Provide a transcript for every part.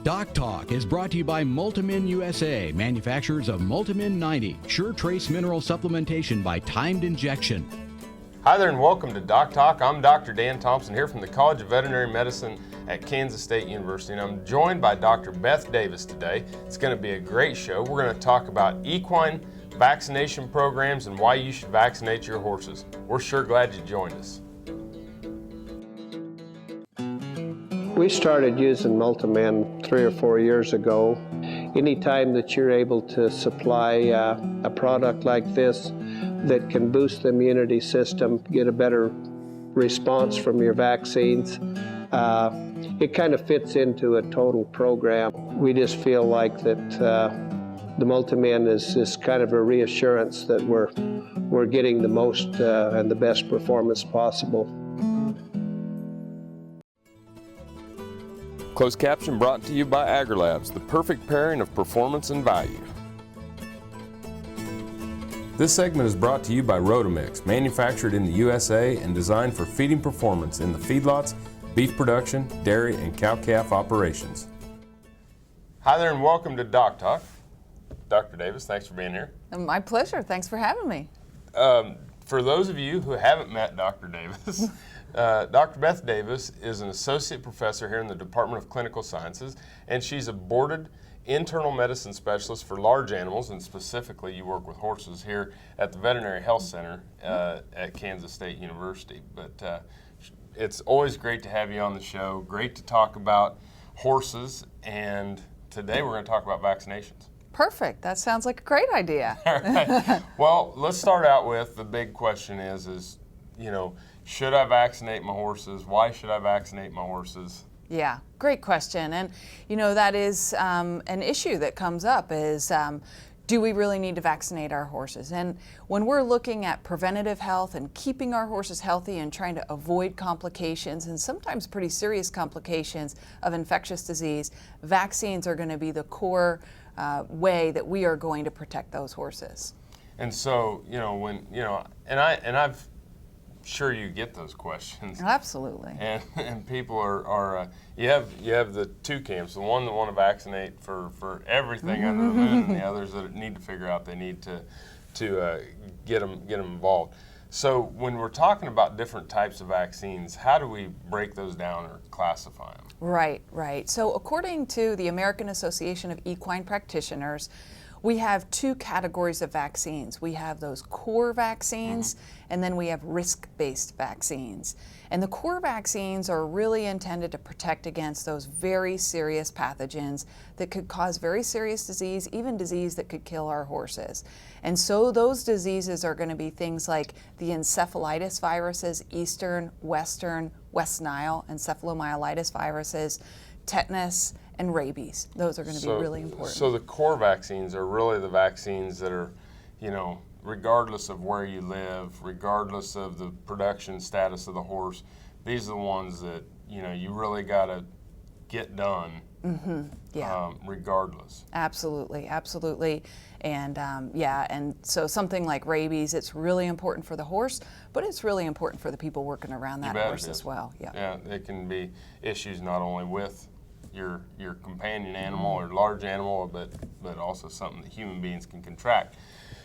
DocTalk is brought to you by Multimin USA, manufacturers of Multimin 90, Sure Trace Mineral Supplementation by Timed Injection. Hi there and welcome to DocTalk. I'm Dr. Dan Thompson here from the College of Veterinary Medicine at Kansas State University, and I'm joined by Dr. Beth Davis today. It's going to be a great show. We're going to talk about equine vaccination programs and why you should vaccinate your horses. We're sure glad you joined us. We started using Multimin 3 or 4 years ago. Anytime that you're able to supply a product like this that can boost the immunity system, get a better response from your vaccines, it kind of fits into a total program. We just feel like that the Multimin is kind of a reassurance that we're getting the most and the best performance possible. Closed caption brought to you by AgriLabs, the perfect pairing of performance and value. This segment is brought to you by Rotomix, manufactured in the USA and designed for feeding performance in the feedlots, beef production, dairy, and cow-calf operations. Hi there and welcome to DocTalk. Dr. Davis, thanks for being here. My pleasure. Thanks for having me. For those of you who haven't met Dr. Davis, Dr. Beth Davis is an associate professor here in the Department of Clinical Sciences, and she's a boarded internal medicine specialist for large animals, and specifically you work with horses here at the Veterinary Health Center at Kansas State University. But it's always great to have you on the show, great to talk about horses, and today we're going to talk about vaccinations. Perfect. That sounds like a great idea. All right. Well, let's start out with the big question is, you know, should I vaccinate my horses? Why should I vaccinate my horses? Yeah, great question. And, you know, that is an issue that comes up is, do we really need to vaccinate our horses? And when we're looking at preventative health and keeping our horses healthy and trying to avoid complications and sometimes pretty serious complications of infectious disease, vaccines are going to be the core way that we are going to protect those horses. And so, you know, when, you know, and I've sure you get those questions. Absolutely. And people are you have the two camps, the one that want to vaccinate for everything under the moon, and the others that need to figure out they need to get them involved. So when we're talking about different types of vaccines, how do we break those down or classify them? Right. So according to the American Association of Equine Practitioners, we have two categories of vaccines. We have those core vaccines, and then we have risk-based vaccines. And the core vaccines are really intended to protect against those very serious pathogens that could cause very serious disease, even disease that could kill our horses. And so those diseases are going to be things like the encephalitis viruses, Eastern, Western, West Nile encephalomyelitis viruses, tetanus, and rabies. Those are going to be really important. So the core vaccines are really the vaccines that are, you know, regardless of where you live, regardless of the production status of the horse, these are the ones that, you know, you really got to get done. Regardless. Absolutely. And and so something like rabies, it's really important for the horse, but it's really important for the people working around that horse as well. Yeah, it can be issues not only with your companion animal or large animal, but also something that human beings can contract.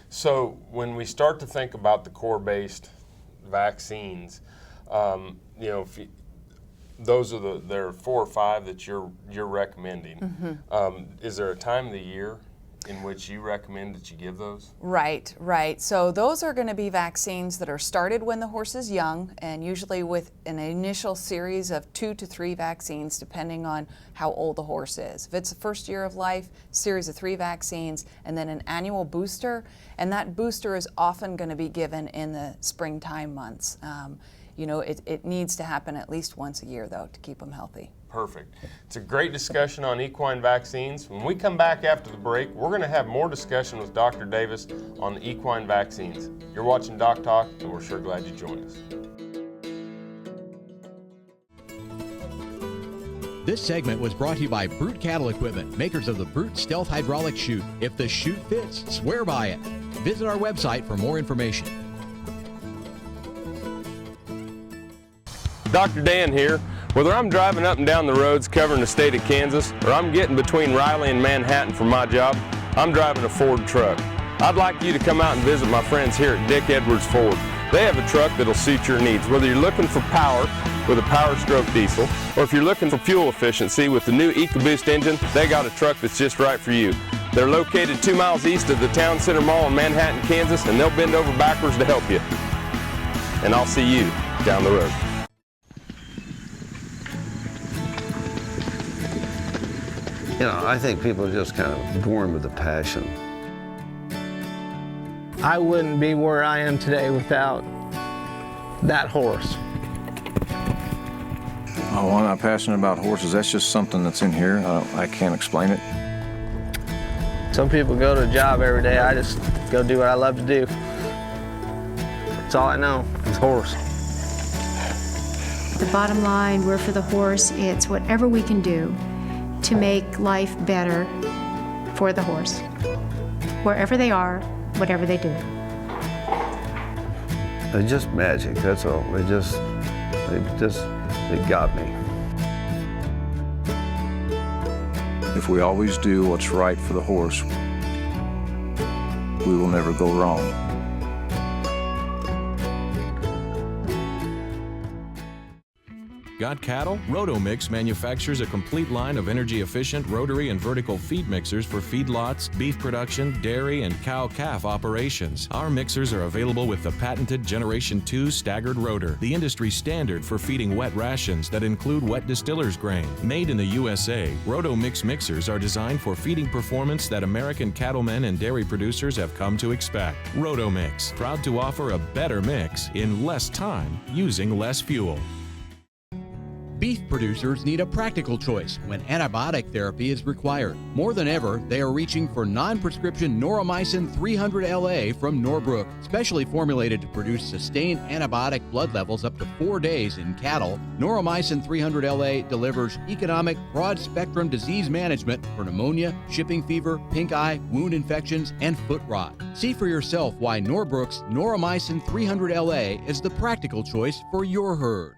So when we start to think about the core-based vaccines, you know, there are 4 or 5 that you're recommending. Is there a time of the year in which you recommend that you give those? Right. So those are going to be vaccines that are started when the horse is young, and usually with an initial series of 2 to 3 vaccines, depending on how old the horse is. If it's the first year of life, series of 3 vaccines, and then an annual booster, and that booster is often going to be given in the springtime months. You know, it needs to happen at least once a year, though, to keep them healthy. Perfect. It's a great discussion on equine vaccines. When we come back after the break, we're going to have more discussion with Dr. Davis on the equine vaccines. You're watching DocTalk, and we're sure glad you joined us. This segment was brought to you by Brute Cattle Equipment, makers of the Brute Stealth Hydraulic Chute. If the chute fits, swear by it. Visit our website for more information. Dr. Dan here. Whether I'm driving up and down the roads covering the state of Kansas, or I'm getting between Riley and Manhattan for my job, I'm driving a Ford truck. I'd like you to come out and visit my friends here at Dick Edwards Ford. They have a truck that'll suit your needs, whether you're looking for power with a Power Stroke diesel, or if you're looking for fuel efficiency with the new EcoBoost engine, they got a truck that's just right for you. They're located 2 miles east of the Town Center Mall in Manhattan, Kansas, and they'll bend over backwards to help you. And I'll see you down the road. You know, I think people are just kind of born with a passion. I wouldn't be where I am today without that horse. Oh, I'm not passionate about horses. That's just something that's in here. I can't explain it. Some people go to a job every day. I just go do what I love to do. That's all I know is horse. The bottom line, we're for the horse. It's whatever we can do to make life better for the horse, wherever they are, whatever they do. They're just magic, that's all. They got me. If we always do what's right for the horse, we will never go wrong. Got cattle? Rotomix manufactures a complete line of energy-efficient rotary and vertical feed mixers for feedlots, beef production, dairy, and cow-calf operations. Our mixers are available with the patented Generation 2 staggered rotor, the industry standard for feeding wet rations that include wet distiller's grain. Made in the USA, Rotomix mixers are designed for feeding performance that American cattlemen and dairy producers have come to expect. Rotomix, proud to offer a better mix in less time using less fuel. Beef producers need a practical choice when antibiotic therapy is required. More than ever, they are reaching for non-prescription Noromycin 300LA from Norbrook, specially formulated to produce sustained antibiotic blood levels up to 4 days in cattle. Noromycin 300LA delivers economic, broad-spectrum disease management for pneumonia, shipping fever, pink eye, wound infections, and foot rot. See for yourself why Norbrook's Noromycin 300LA is the practical choice for your herd.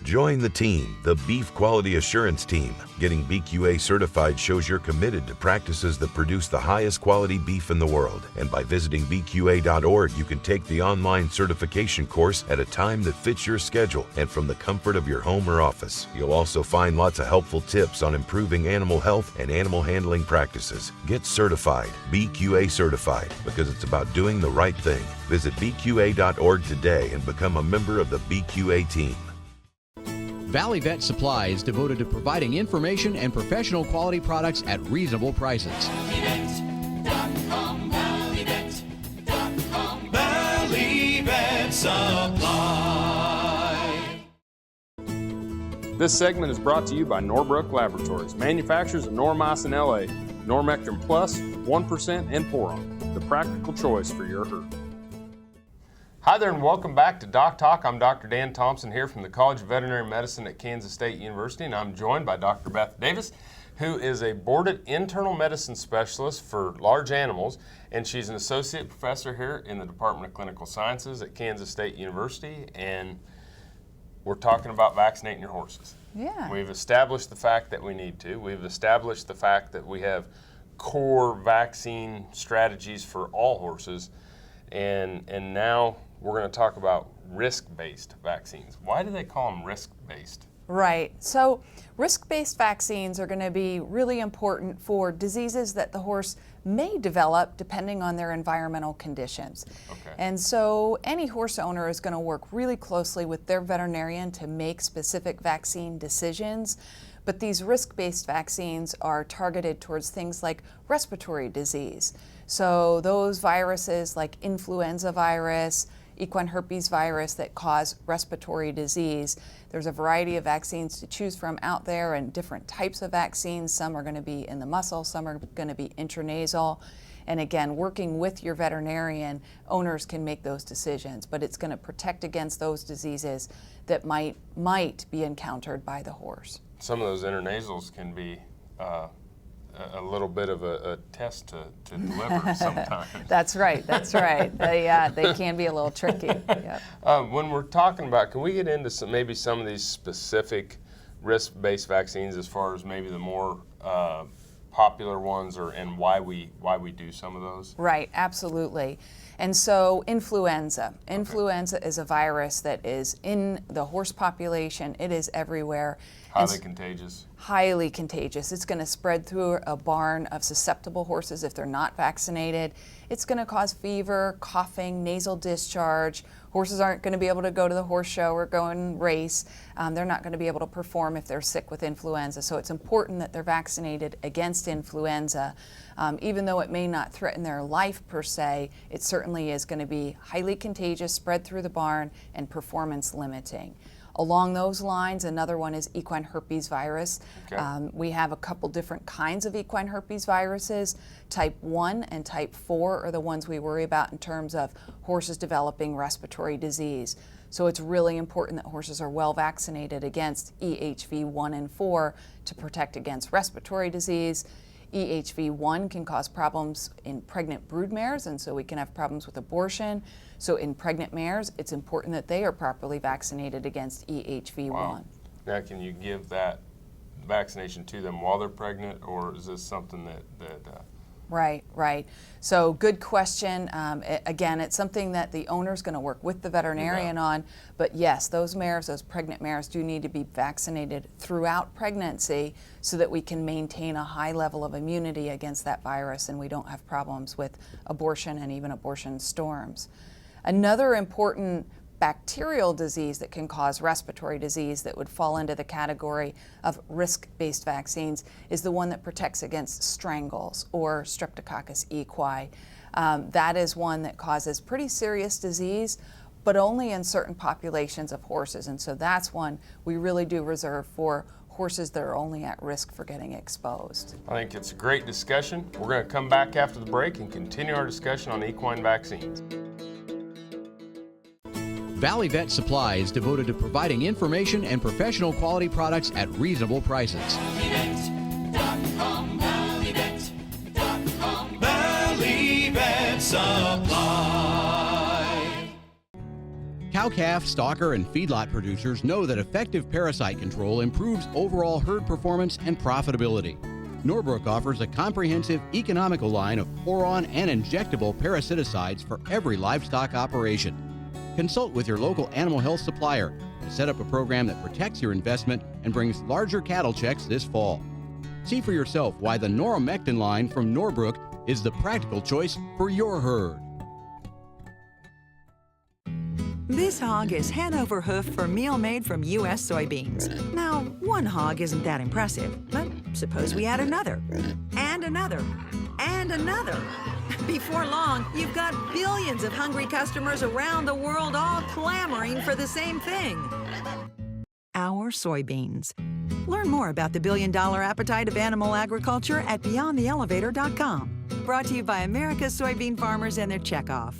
Join the team, the Beef Quality Assurance Team. Getting BQA certified shows you're committed to practices that produce the highest quality beef in the world. And by visiting BQA.org, you can take the online certification course at a time that fits your schedule and from the comfort of your home or office. You'll also find lots of helpful tips on improving animal health and animal handling practices. Get certified, BQA certified, because it's about doing the right thing. Visit BQA.org today and become a member of the BQA team. Valley Vet Supply is devoted to providing information and professional quality products at reasonable prices. ValleyVet.com, ValleyVet.com, Valley Vet Supply. This segment is brought to you by Norbrook Laboratories, manufacturers of Noromycin LA, Normectin Plus, 1%, and Poron, the practical choice for your herd. Hi there and welcome back to Doc Talk. I'm Dr. Dan Thompson here from the College of Veterinary Medicine at Kansas State University, and I'm joined by Dr. Beth Davis, who is a boarded internal medicine specialist for large animals, and she's an associate professor here in the Department of Clinical Sciences at Kansas State University, and we're talking about vaccinating your horses. Yeah. We've established the fact that we need to. We've established the fact that we have core vaccine strategies for all horses, and now we're going to talk about risk-based vaccines. Why do they call them risk-based? Right. So risk-based vaccines are going to be really important for diseases that the horse may develop depending on their environmental conditions. Okay. And so any horse owner is going to work really closely with their veterinarian to make specific vaccine decisions. But these risk-based vaccines are targeted towards things like respiratory disease. So those viruses like influenza virus, equine herpes virus that cause respiratory disease. There's a variety of vaccines to choose from out there and different types of vaccines. Some are going to be in the muscle, some are going to be intranasal. And again, working with your veterinarian, owners can make those decisions, but it's going to protect against those diseases that might be encountered by the horse. Some of those intranasals can be a little bit of a test to deliver sometimes. That's right. They can be a little tricky. Yep. When we're talking about, can we get into maybe some of these specific risk-based vaccines as far as maybe the more popular ones, and why we do some of those? Right, absolutely. And so influenza. Influenza is a virus that is in the horse population. It is everywhere. Highly contagious. Highly contagious. It's going to spread through a barn of susceptible horses if they're not vaccinated. It's going to cause fever, coughing, nasal discharge. Horses aren't going to be able to go to the horse show or go and race. They're not going to be able to perform if they're sick with influenza. So it's important that they're vaccinated against influenza. Even though it may not threaten their life per se, it certainly is going to be highly contagious, spread through the barn, and performance limiting. Along those lines, another one is equine herpes virus. Okay. We have a couple different kinds of equine herpes viruses. Type 1 and type 4 are the ones we worry about in terms of horses developing respiratory disease. So it's really important that horses are well vaccinated against EHV 1 and 4 to protect against respiratory disease. EHV1 can cause problems in pregnant brood mares, and so we can have problems with abortion. So in pregnant mares, it's important that they are properly vaccinated against EHV1. Wow. Now, can you give that vaccination to them while they're pregnant, or is this something that Right, right. So good question. Again, it's something that the owner's going to work with the veterinarian on. But yes, those mares, those pregnant mares, do need to be vaccinated throughout pregnancy so that we can maintain a high level of immunity against that virus and we don't have problems with abortion and even abortion storms. Another important bacterial disease that can cause respiratory disease that would fall into the category of risk-based vaccines is the one that protects against strangles or Streptococcus equi. That is one that causes pretty serious disease, but only in certain populations of horses. And so that's one we really do reserve for horses that are only at risk for getting exposed. I think it's a great discussion. We're going to come back after the break and continue our discussion on equine vaccines. Valley Vet Supply is devoted to providing information and professional quality products at reasonable prices. ValleyVet.com, ValleyVet.com, Valley Vet Supply. Cow-calf, stalker, and feedlot producers know that effective parasite control improves overall herd performance and profitability. Norbrook offers a comprehensive, economical line of pour-on and injectable parasiticides for every livestock operation. Consult with your local animal health supplier to set up a program that protects your investment and brings larger cattle checks this fall. See for yourself why the Noramectin line from Norbrook is the practical choice for your herd. This hog is Hanover hoof for meal made from U.S. soybeans. Now, one hog isn't that impressive, but suppose we add another, and another, and another. Before long, you've got billions of hungry customers around the world all clamoring for the same thing. Our soybeans. Learn more about the billion-dollar appetite of animal agriculture at BeyondTheElevator.com. Brought to you by America's soybean farmers and their checkoff.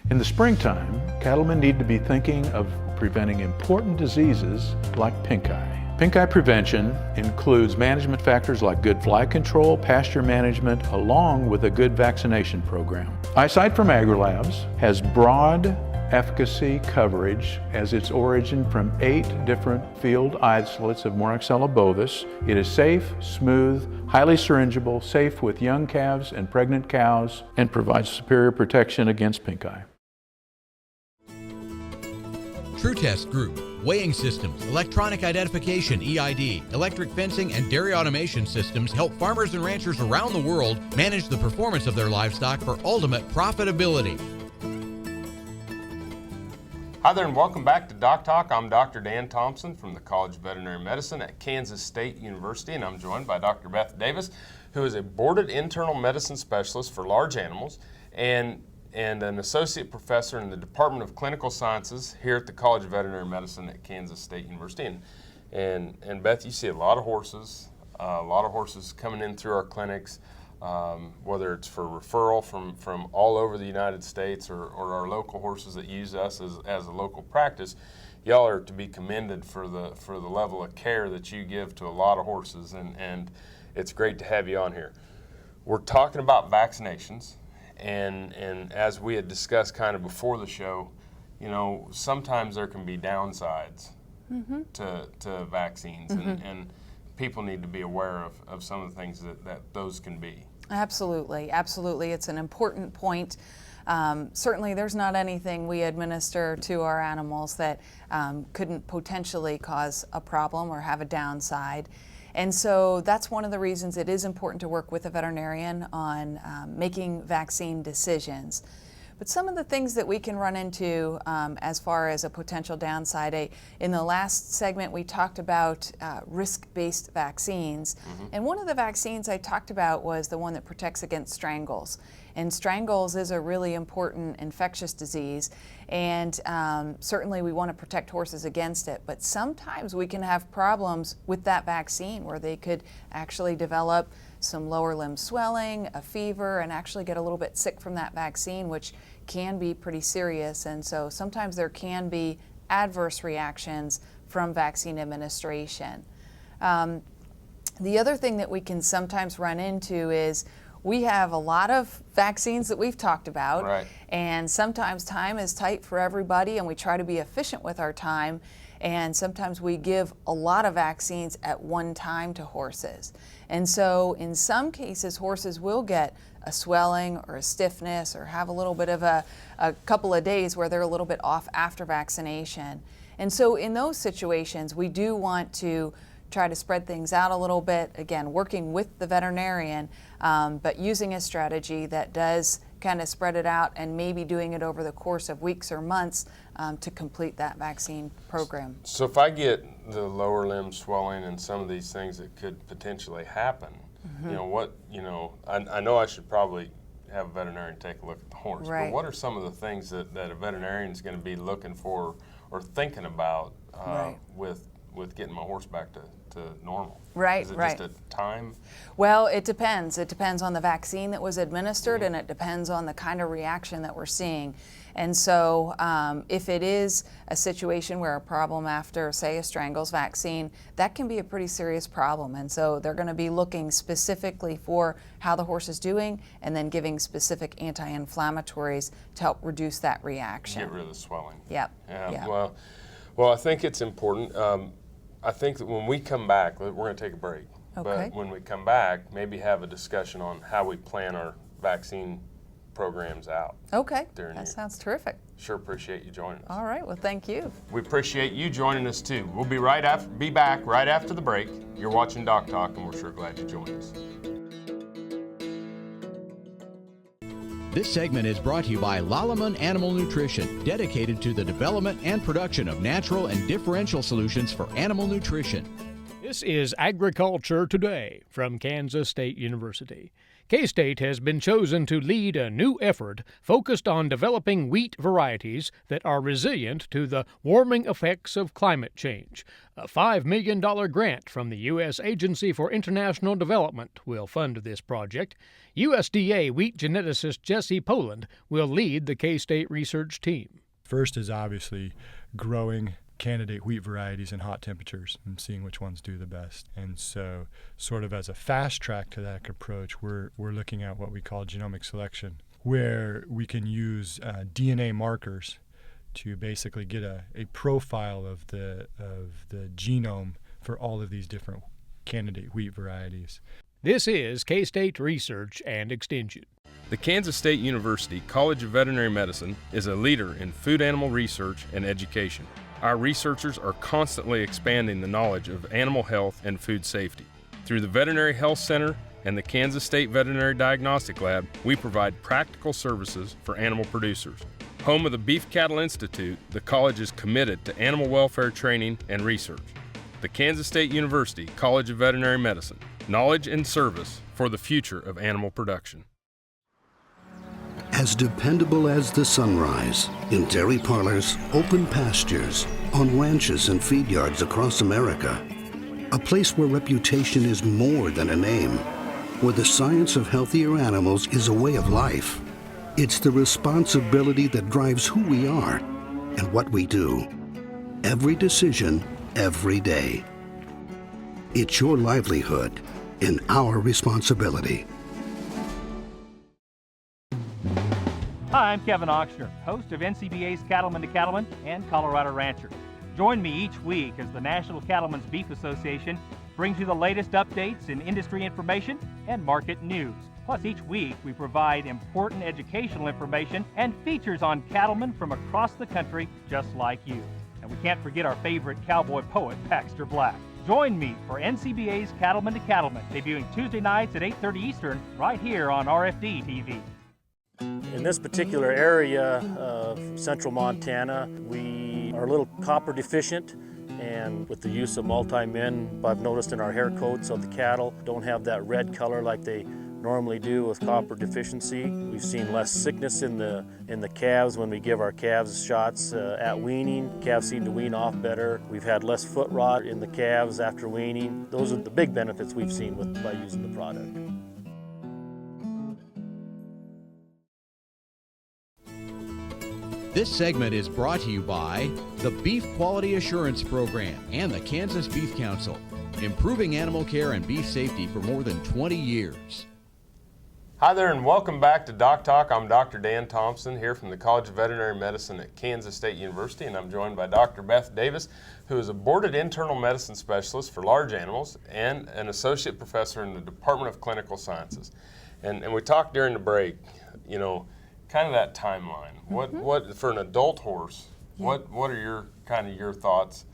In the springtime, cattlemen need to be thinking of preventing important diseases like pink eye. Pink eye prevention includes management factors like good fly control, pasture management, along with a good vaccination program. Eyesight from AgriLabs has broad efficacy coverage as its origin from 8 different field isolates of Moraxella bovis. It is safe, smooth, highly syringeable, safe with young calves and pregnant cows, and provides superior protection against pink eye. TrueTest Group, weighing systems, electronic identification, EID, electric fencing, and dairy automation systems help farmers and ranchers around the world manage the performance of their livestock for ultimate profitability. Hi there and welcome back to Doc Talk. I'm Dr. Dan Thompson from the College of Veterinary Medicine at Kansas State University, and I'm joined by Dr. Beth Davis, who is a boarded internal medicine specialist for large animals and an associate professor in the Department of Clinical Sciences here at the College of Veterinary Medicine at Kansas State University. And Beth, you see a lot of horses coming in through our clinics, whether it's for referral from all over the United States or our local horses that use us as a local practice. Y'all are to be commended for the level of care that you give to a lot of horses, and it's great to have you on here. We're talking about vaccinations. And as we had discussed kind of before the show, you know, sometimes there can be downsides to vaccines, and people need to be aware of some of the things that those can be. Absolutely, absolutely. It's an important point. Certainly there's not anything we administer to our animals that couldn't potentially cause a problem or have a downside. And so that's one of the reasons it is important to work with a veterinarian on making vaccine decisions. But some of the things that we can run into as far as a potential downside, in the last segment we talked about risk-based vaccines. And one of the vaccines I talked about was the one that protects against strangles. And strangles is a really important infectious disease, and certainly we want to protect horses against it. But sometimes we can have problems with that vaccine where they could actually develop some lower limb swelling, a fever, and actually get a little bit sick from that vaccine, which can be pretty serious. And so sometimes there can be adverse reactions from vaccine administration. The other thing that we can sometimes run into is we have a lot of vaccines that we've talked about, right, and sometimes time is tight for everybody and we try to be efficient with our time, and sometimes we give a lot of vaccines at one time to horses. And so in some cases horses will get a swelling or a stiffness or have a little bit of a couple of days where they're a little bit off after vaccination. And so in those situations we do want to try to spread things out a little bit, again working with the veterinarian, but using a strategy that does kind of spread it out and maybe doing it over the course of weeks or months to complete that vaccine program. So if I get the lower limb swelling and some of these things that could potentially happen, you know, I know I should probably have a veterinarian take a look at the horse, right, but what are some of the things that a veterinarian is going to be looking for or thinking about right, with getting my horse back to normal? Right, Is it right. just a time? Well, it depends. It depends on the vaccine that was administered, and it depends on the kind of reaction that we're seeing. And so if it is a situation where a problem after, say, a strangles vaccine, that can be a pretty serious problem. And so they're going to be looking specifically for how the horse is doing and then giving specific anti-inflammatories to help reduce that reaction. Get rid of the swelling. Yep. Yeah. Yep. Well, I think it's important. I think that when we come back, we're going to take a break. Okay. But when we come back, maybe have a discussion on how we plan our vaccine programs out. Okay, during that sounds terrific. Sure appreciate you joining us. All right, well, thank you. We appreciate you joining us too. We'll be back right after the break. You're watching Doc Talk, and we're sure glad you joined us. This segment is brought to you by Lalaman Animal Nutrition, dedicated to the development and production of natural and differential solutions for animal nutrition. This is Agriculture Today from Kansas State University. K-State has been chosen to lead a new effort focused on developing wheat varieties that are resilient to the warming effects of climate change. A $5 million grant from the U.S. Agency for International Development will fund this project. USDA wheat geneticist Jesse Poland will lead the K-State research team. First is obviously growing candidate wheat varieties in hot temperatures and seeing which ones do the best. And so sort of as a fast track to that approach, we're looking at what we call genomic selection, where we can use DNA markers to basically get a profile of the genome for all of these different candidate wheat varieties. This is K-State Research and Extension. The Kansas State University College of Veterinary Medicine is a leader in food animal research and education. Our researchers are constantly expanding the knowledge of animal health and food safety. Through the Veterinary Health Center and the Kansas State Veterinary Diagnostic Lab, we provide practical services for animal producers. Home of the Beef Cattle Institute, the college is committed to animal welfare training and research. The Kansas State University College of Veterinary Medicine, knowledge and service for the future of animal production. As dependable as the sunrise, in dairy parlors, open pastures, on ranches and feed yards across America. A place where reputation is more than a name, where the science of healthier animals is a way of life. It's the responsibility that drives who we are and what we do. Every decision, every day. It's your livelihood and our responsibility. Hi, I'm Kevin Ochsner, host of NCBA's Cattleman to Cattleman and Colorado Rancher. Join me each week as the National Cattlemen's Beef Association brings you the latest updates in industry information and market news. Plus, each week we provide important educational information and features on cattlemen from across the country just like you. And we can't forget our favorite cowboy poet, Baxter Black. Join me for NCBA's Cattleman to Cattleman, debuting Tuesday nights at 8:30 Eastern, right here on RFD TV. In this particular area of central Montana, we are a little copper deficient, and with the use of multi-min, I've noticed in our hair coats of the cattle don't have that red color like they normally do with copper deficiency. We've seen less sickness in the calves when we give our calves shots at weaning. Calves seem to wean off better. We've had less foot rot in the calves after weaning. Those are the big benefits we've seen by using the product. This segment is brought to you by the Beef Quality Assurance Program and the Kansas Beef Council, improving animal care and beef safety for more than 20 years. Hi there and welcome back to Doc Talk. I'm Dr. Dan Thompson here from the College of Veterinary Medicine at Kansas State University, and I'm joined by Dr. Beth Davis, who is a boarded internal medicine specialist for large animals and an associate professor in the Department of Clinical Sciences. And we talked during the break, you know, kind of that timeline. What for an adult horse, what are your thoughts?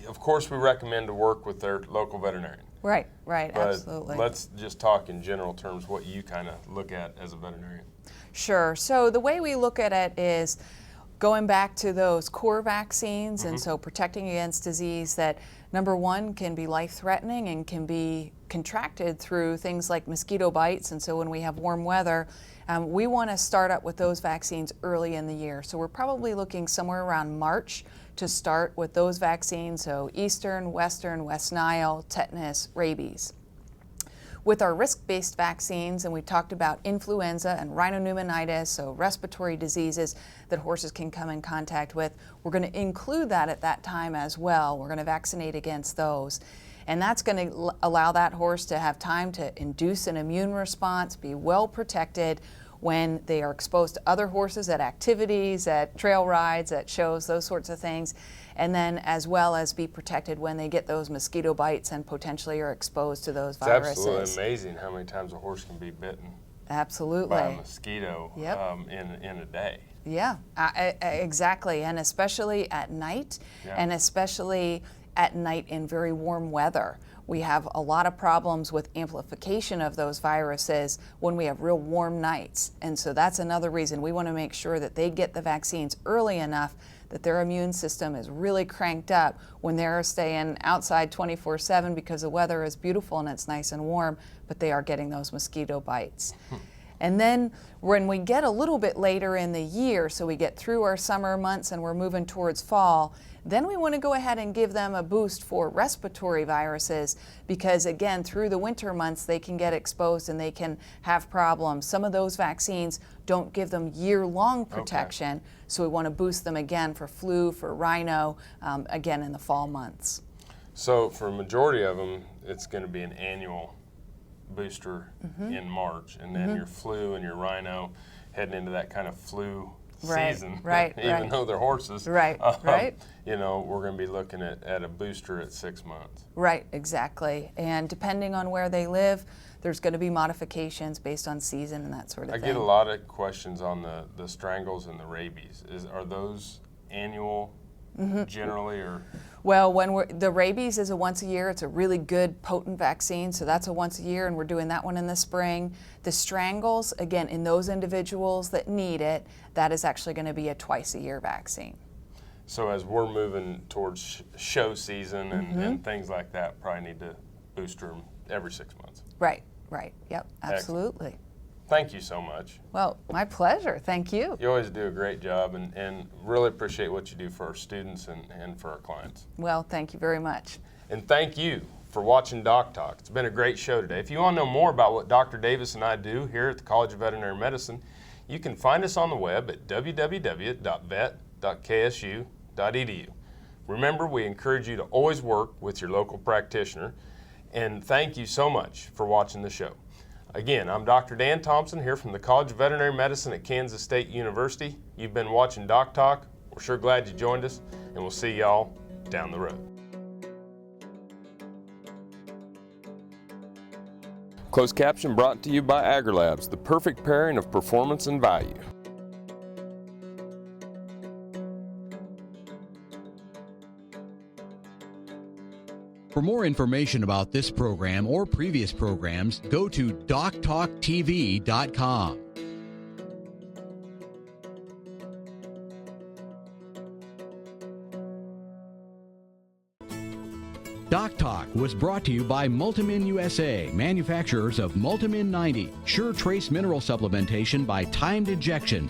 Of course, we recommend to work with their local veterinarian. Right, But absolutely. let's just talk in general terms what you kind of look at as a veterinarian. Sure. So the way we look at it is going back to those core vaccines, and so protecting against disease that, number one, can be life-threatening and can be contracted through things like mosquito bites. And so when we have warm weather, we want to start up with those vaccines early in the year. So we're probably looking somewhere around March to start with those vaccines, so Eastern, Western, West Nile, tetanus, rabies. With our risk-based vaccines, and we talked about influenza and rhinopneumonitis, so respiratory diseases that horses can come in contact with, we're going to include that at that time as well. We're going to vaccinate against those. And that's going to allow that horse to have time to induce an immune response, be well protected when they are exposed to other horses at activities, at trail rides, at shows, those sorts of things, and then as well as be protected when they get those mosquito bites and potentially are exposed to those viruses. It's absolutely amazing how many times a horse can be bitten Absolutely. by a mosquito in a day. Yeah, exactly, and especially at night, and especially at night in very warm weather. We have a lot of problems with amplification of those viruses when we have real warm nights. And so that's another reason we want to make sure that they get the vaccines early enough that their immune system is really cranked up when they're staying outside 24/7 because the weather is beautiful and it's nice and warm, but they are getting those mosquito bites. And then when we get a little bit later in the year, so we get through our summer months and we're moving towards fall, then we want to go ahead and give them a boost for respiratory viruses because, again, through the winter months, they can get exposed and they can have problems. Some of those vaccines don't give them year-long protection, so we want to boost them again for flu, for rhino, again in the fall months. So for a majority of them, it's going to be an annual booster in March, and then your flu and your rhino heading into that kind of flu season. Even though they're horses. You know, we're going to be looking at a booster at 6 months. Right, exactly. And depending on where they live, there's going to be modifications based on season and that sort of thing. I get a lot of questions on the strangles and the rabies. Are those annual generally, or? Well, the rabies is a once a year. It's a really good, potent vaccine, so that's a once a year, and we're doing that one in the spring. The strangles, again, in those individuals that need it, that is actually going to be a twice a year vaccine. So as we're moving towards show season and things like that, probably need to booster them every 6 months. Right, yep, absolutely. Excellent. Thank you so much. Well, my pleasure, thank you. You always do a great job, and really appreciate what you do for our students and for our clients. Well, thank you very much. And thank you for watching Doc Talk. It's been a great show today. If you want to know more about what Dr. Davis and I do here at the College of Veterinary Medicine, you can find us on the web at www.vet.ksu.edu. Remember, we encourage you to always work with your local practitioner, and thank you so much for watching the show. Again, I'm Dr. Dan Thompson here from the College of Veterinary Medicine at Kansas State University. You've been watching Doc Talk. We'll We're sure glad you joined us, and we'll see y'all down the road. Closed caption brought to you by AgriLabs, the perfect pairing of performance and value. For more information about this program or previous programs, go to DocTalkTV.com. DocTalk was brought to you by Multimin USA, manufacturers of Multimin 90, sure trace mineral supplementation by timed injection,